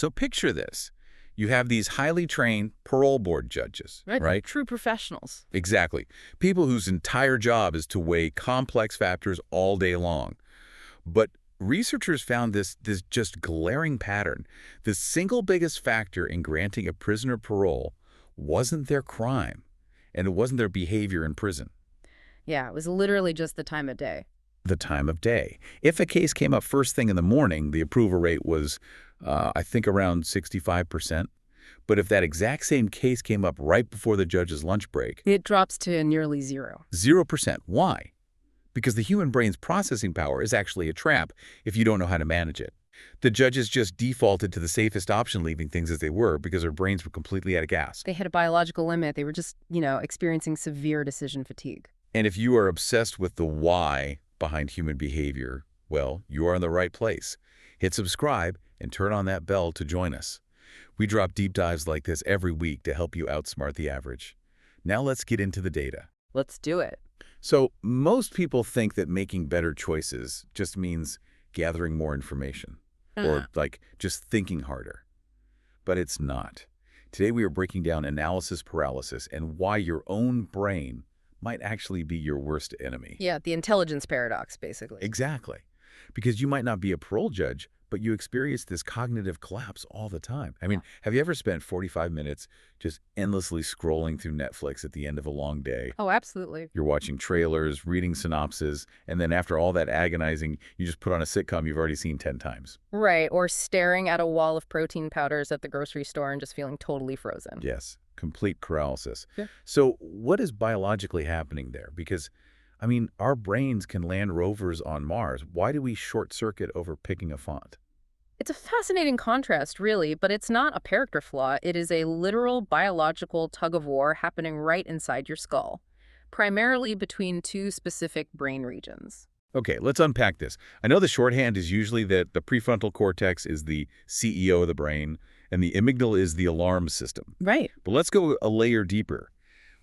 So picture this. You have these highly trained parole board judges, right? True professionals. Exactly. People whose entire job is to weigh complex factors all day long. But researchers found this just glaring pattern. The single biggest factor in granting a prisoner parole wasn't their crime, and it wasn't their behavior in prison. Yeah, it was literally just the time of day. The time of day. If a case came up first thing in the morning, the approval rate was, I think, around 65%. But if that exact same case came up right before the judge's lunch break, It drops to nearly zero. 0%. Why? Because the human brain's processing power is actually a trap if you don't know how to manage it. The judges just defaulted to the safest option, leaving things as they were, because their brains were completely out of gas. They hit a biological limit. They were just, experiencing severe decision fatigue. And if you are obsessed with the why behind human behavior, well, you are in the right place. Hit subscribe and turn on that bell to join us. We drop deep dives like this every week to help you outsmart the average. Now let's get into the data. Let's do it. So most people think that making better choices just means gathering more information or just thinking harder. But it's not. Today we are breaking down analysis paralysis and why your own brain might actually be your worst enemy. Yeah, the intelligence paradox, basically. Exactly. Because you might not be a parole judge, but you experience this cognitive collapse all the time. I mean, have you ever spent 45 minutes just endlessly scrolling through Netflix at the end of a long day? Oh, absolutely. You're watching trailers, reading synopses, and then after all that agonizing, you just put on a sitcom you've already seen 10 times. Right, or staring at a wall of protein powders at the grocery store and just feeling totally frozen. Yes, complete paralysis. Yeah. So what is biologically happening there? Because, I mean, our brains can land rovers on Mars. Why do we short-circuit over picking a font? It's a fascinating contrast, really, but it's not a character flaw. It is a literal biological tug-of-war happening right inside your skull, primarily between two specific brain regions. Okay, let's unpack this. I know the shorthand is usually that the prefrontal cortex is the CEO of the brain, and the amygdala is the alarm system. Right. But let's go a layer deeper.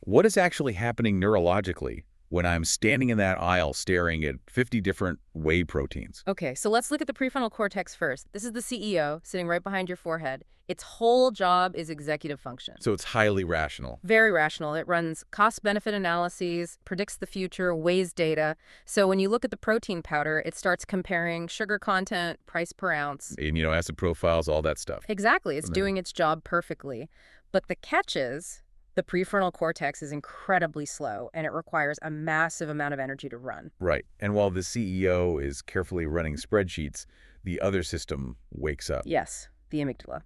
What is actually happening neurologically when I'm standing in that aisle staring at 50 different whey proteins? Okay, so let's look at the prefrontal cortex first. This is the CEO sitting right behind your forehead. Its whole job is executive function. So it's highly rational. Very rational. It runs cost-benefit analyses, predicts the future, weighs data. So when you look at the protein powder, it starts comparing sugar content, price per ounce. Amino acid profiles, all that stuff. Exactly. It's doing its job perfectly. But the catch is, the prefrontal cortex is incredibly slow, and it requires a massive amount of energy to run. Right. And while the CEO is carefully running spreadsheets, the other system wakes up. Yes, the amygdala.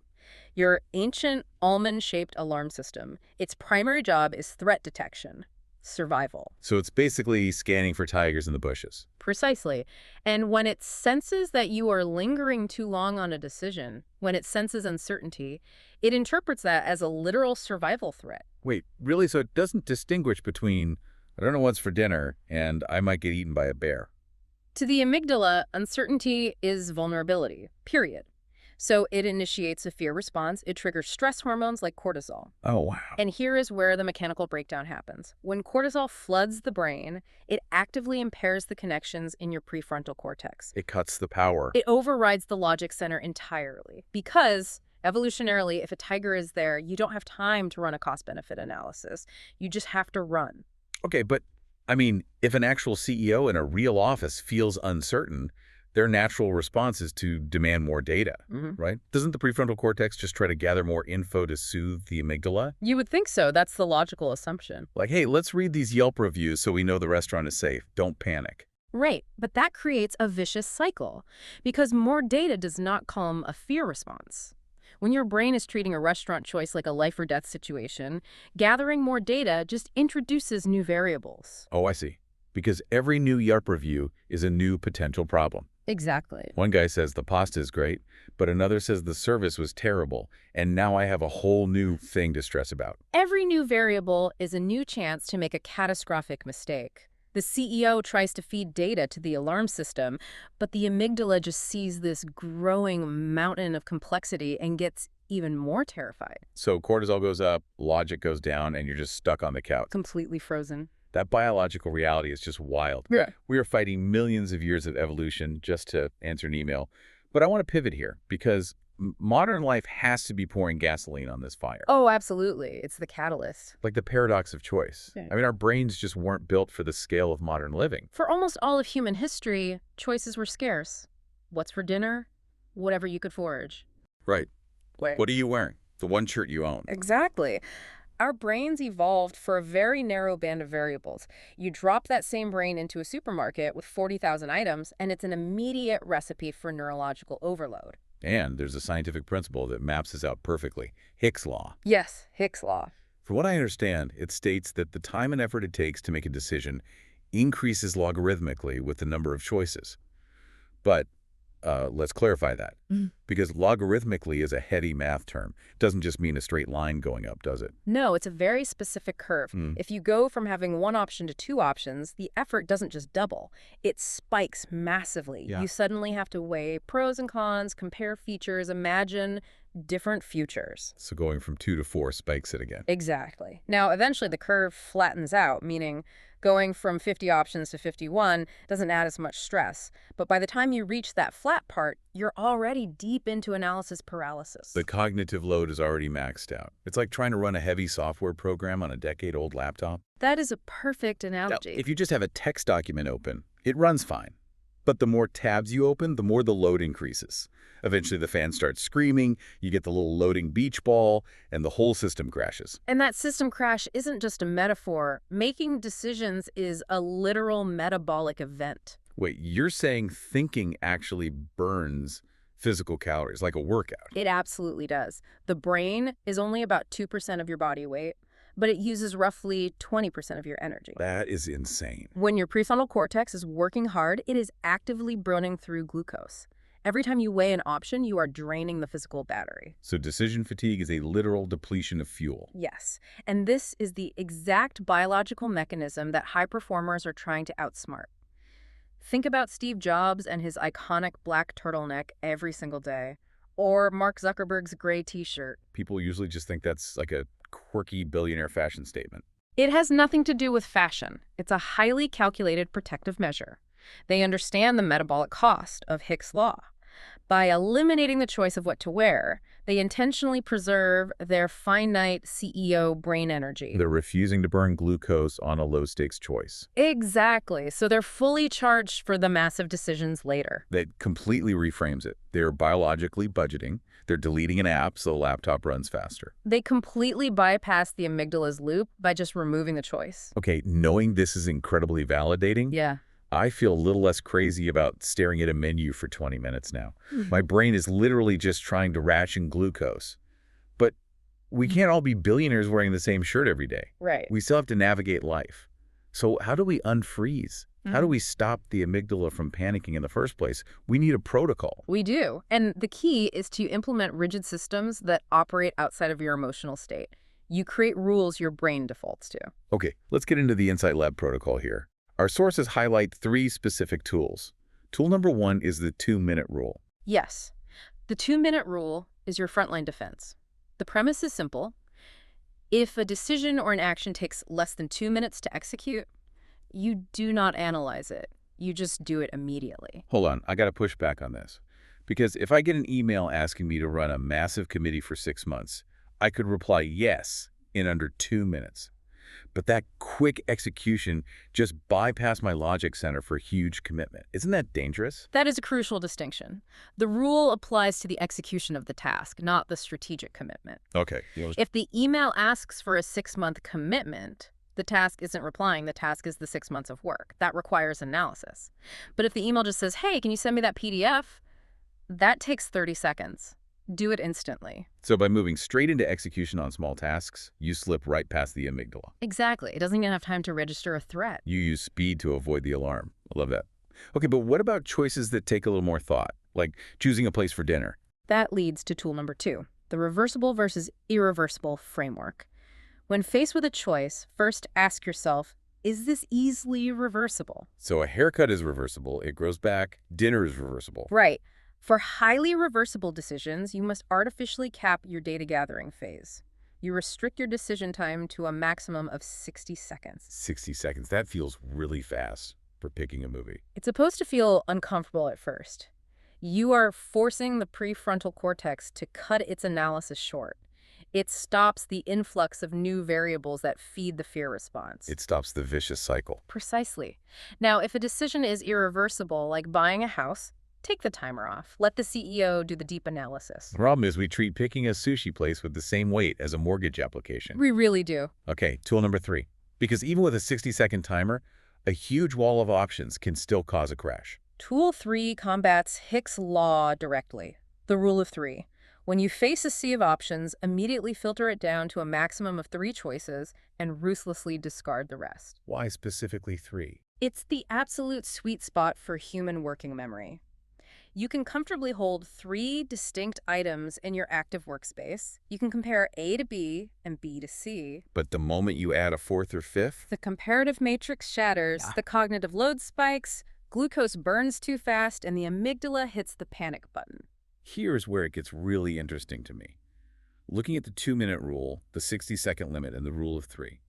Your ancient almond-shaped alarm system, its primary job is threat detection, survival. So it's basically scanning for tigers in the bushes. Precisely. And when it senses that you are lingering too long on a decision, when it senses uncertainty, it interprets that as a literal survival threat. Wait, really? So it doesn't distinguish between, I don't know what's for dinner, and I might get eaten by a bear? To the amygdala, uncertainty is vulnerability, period. So it initiates a fear response. It triggers stress hormones like cortisol. Oh, wow. And here is where the mechanical breakdown happens. When cortisol floods the brain, it actively impairs the connections in your prefrontal cortex. It cuts the power. It overrides the logic center entirely. Because, evolutionarily, if a tiger is there, you don't have time to run a cost-benefit analysis. You just have to run. Okay, but, I mean, if an actual CEO in a real office feels uncertain, their natural response is to demand more data, right? Doesn't the prefrontal cortex just try to gather more info to soothe the amygdala? You would think so. That's the logical assumption. Like, hey, let's read these Yelp reviews so we know the restaurant is safe. Don't panic. Right, but that creates a vicious cycle because more data does not calm a fear response. When your brain is treating a restaurant choice like a life or death situation, gathering more data just introduces new variables. Oh, I see. Because every new Yelp review is a new potential problem. Exactly. One guy says the pasta is great, but another says the service was terrible, and now I have a whole new thing to stress about. Every new variable is a new chance to make a catastrophic mistake. The CEO tries to feed data to the alarm system, but the amygdala just sees this growing mountain of complexity and gets even more terrified. So cortisol goes up, logic goes down, and you're just stuck on the couch. Completely frozen. That biological reality is just wild. Yeah. We are fighting millions of years of evolution just to answer an email. But I want to pivot here because modern life has to be pouring gasoline on this fire. Oh, absolutely. It's the catalyst. Like the paradox of choice. Yeah. I mean, our brains just weren't built for the scale of modern living. For almost all of human history, choices were scarce. What's for dinner? Whatever you could forage. Right. Wait. What are you wearing? The one shirt you own. Exactly. Our brains evolved for a very narrow band of variables. You drop that same brain into a supermarket with 40,000 items, and it's an immediate recipe for neurological overload. And there's a scientific principle that maps this out perfectly. Hicks' law. Yes, Hicks' law. From what I understand, it states that the time and effort it takes to make a decision increases logarithmically with the number of choices. But let's clarify that. Because logarithmically is a heady math term. It doesn't just mean a straight line going up, does it? No, it's a very specific curve. If you go from having one option to two options, the effort doesn't just double. It spikes massively. Yeah. You suddenly have to weigh pros and cons, compare features, imagine different futures. So going from 2 to 4 spikes it again. Exactly. Now, eventually the curve flattens out, meaning going from 50 options to 51 doesn't add as much stress. But by the time you reach that flat part, you're already deep into analysis paralysis. The cognitive load is already maxed out. It's like trying to run a heavy software program on a decade-old laptop. That is a perfect Now, analogy. if you just have a text document open, it runs fine. But the more tabs you open, the more the load increases. Eventually, the fan starts screaming, you get the little loading beach ball, and the whole system crashes. And that system crash isn't just a metaphor. Making decisions is a literal metabolic event. Wait, you're saying thinking actually burns physical calories, like a workout? It absolutely does. The brain is only about 2% of your body weight, but it uses roughly 20% of your energy. That is insane. When your prefrontal cortex is working hard, it is actively burning through glucose. Every time you weigh an option, you are draining the physical battery. So decision fatigue is a literal depletion of fuel. Yes, and this is the exact biological mechanism that high performers are trying to outsmart. Think about Steve Jobs and his iconic black turtleneck every single day, or Mark Zuckerberg's gray t-shirt. People usually just think that's like a quirky billionaire fashion statement. It has nothing to do with fashion. It's a highly calculated protective measure. They understand the metabolic cost of Hicks' law. By eliminating the choice of what to wear, they intentionally preserve their finite CEO brain energy. They're refusing to burn glucose on a low-stakes choice. Exactly. So they're fully charged for the massive decisions later. That completely reframes it. They're biologically budgeting. They're deleting an app so the laptop runs faster. They completely bypass the amygdala's loop by just removing the choice. Okay, knowing this is incredibly validating, Yeah. I feel a little less crazy about staring at a menu for 20 minutes now. My brain is literally just trying to ration glucose. But we can't all be billionaires wearing the same shirt every day. Right. We still have to navigate life. So how do we unfreeze? How do we stop the amygdala from panicking in the first place? We need a protocol. We do. And the key is to implement rigid systems that operate outside of your emotional state. You create rules your brain defaults to. Okay, let's get into the Insight Lab protocol here. Our sources highlight 3 specific tools. Tool number 1 is the 2-minute rule. Yes. The 2-minute rule is your frontline defense. The premise is simple. If a decision or an action takes less than 2 minutes to execute, you do not analyze it. You just do it immediately. Hold on, I got to push back on this. Because if I get an email asking me to run a massive committee for 6 months, I could reply yes in under 2 minutes. But that quick execution just bypassed my logic center for a huge commitment. Isn't that dangerous? That is a crucial distinction. The rule applies to the execution of the task, not the strategic commitment. Okay. If the email asks for a 6-month commitment, the task isn't replying. The task is the 6 months of work. That requires analysis. But if the email just says, hey, can you send me that PDF? That takes 30 seconds. Do it instantly. So by moving straight into execution on small tasks, you slip right past the amygdala. Exactly. It doesn't even have time to register a threat. You use speed to avoid the alarm. I love that. Okay, but what about choices that take a little more thought, like choosing a place for dinner? That leads to tool number 2, the reversible versus irreversible framework. When faced with a choice, first ask yourself, is this easily reversible? So a haircut is reversible, it grows back. Dinner is reversible. Right. For highly reversible decisions, you must artificially cap your data gathering phase. You restrict your decision time to a maximum of 60 seconds. 60 seconds. That feels really fast for picking a movie. It's supposed to feel uncomfortable at first. You are forcing the prefrontal cortex to cut its analysis short. It stops the influx of new variables that feed the fear response. It stops the vicious cycle. Precisely. Now, if a decision is irreversible, like buying a house, take the timer off. Let the CEO do the deep analysis. The problem is we treat picking a sushi place with the same weight as a mortgage application. We really do. Okay, tool number 3. Because even with a 60-second timer, a huge wall of options can still cause a crash. Tool 3 combats Hicks' law directly. The rule of 3. When you face a sea of options, immediately filter it down to a maximum of 3 choices and ruthlessly discard the rest. Why specifically 3? It's the absolute sweet spot for human working memory. You can comfortably hold 3 distinct items in your active workspace. You can compare A to B and B to C. But the moment you add a 4th or 5th? The comparative matrix shatters, the cognitive load spikes, glucose burns too fast, and the amygdala hits the panic button. Here's where it gets really interesting to me. Looking at the 2-minute rule, the 60-second limit, and the rule of 3.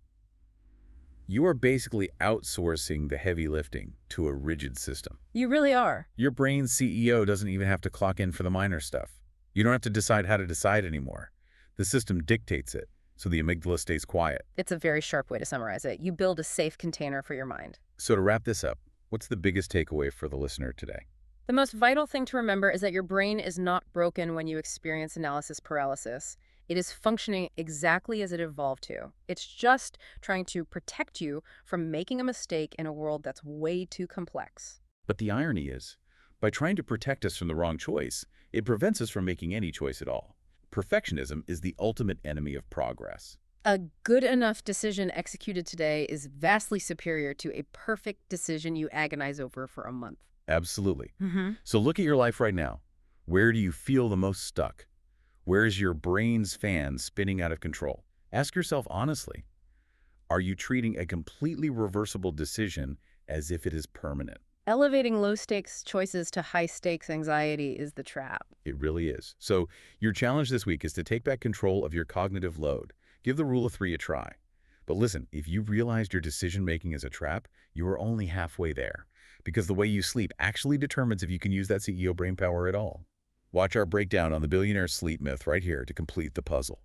You are basically outsourcing the heavy lifting to a rigid system. You really are. Your brain's CEO doesn't even have to clock in for the minor stuff. You don't have to decide how to decide anymore. The system dictates it, so the amygdala stays quiet. It's a very sharp way to summarize it. You build a safe container for your mind. So to wrap this up, what's the biggest takeaway for the listener today? The most vital thing to remember is that your brain is not broken when you experience analysis paralysis. It is functioning exactly as it evolved to. It's just trying to protect you from making a mistake in a world that's way too complex. But the irony is, by trying to protect us from the wrong choice, it prevents us from making any choice at all. Perfectionism is the ultimate enemy of progress. A good enough decision executed today is vastly superior to a perfect decision you agonize over for a month. Absolutely. So look at your life right now. Where do you feel the most stuck? Where is your brain's fan spinning out of control? Ask yourself honestly, are you treating a completely reversible decision as if it is permanent? Elevating low-stakes choices to high-stakes anxiety is the trap. It really is. So your challenge this week is to take back control of your cognitive load. Give the rule of 3 a try. But listen, if you realized your decision-making is a trap, you are only halfway there. Because the way you sleep actually determines if you can use that CEO brain power at all. Watch our breakdown on the billionaire sleep myth right here to complete the puzzle.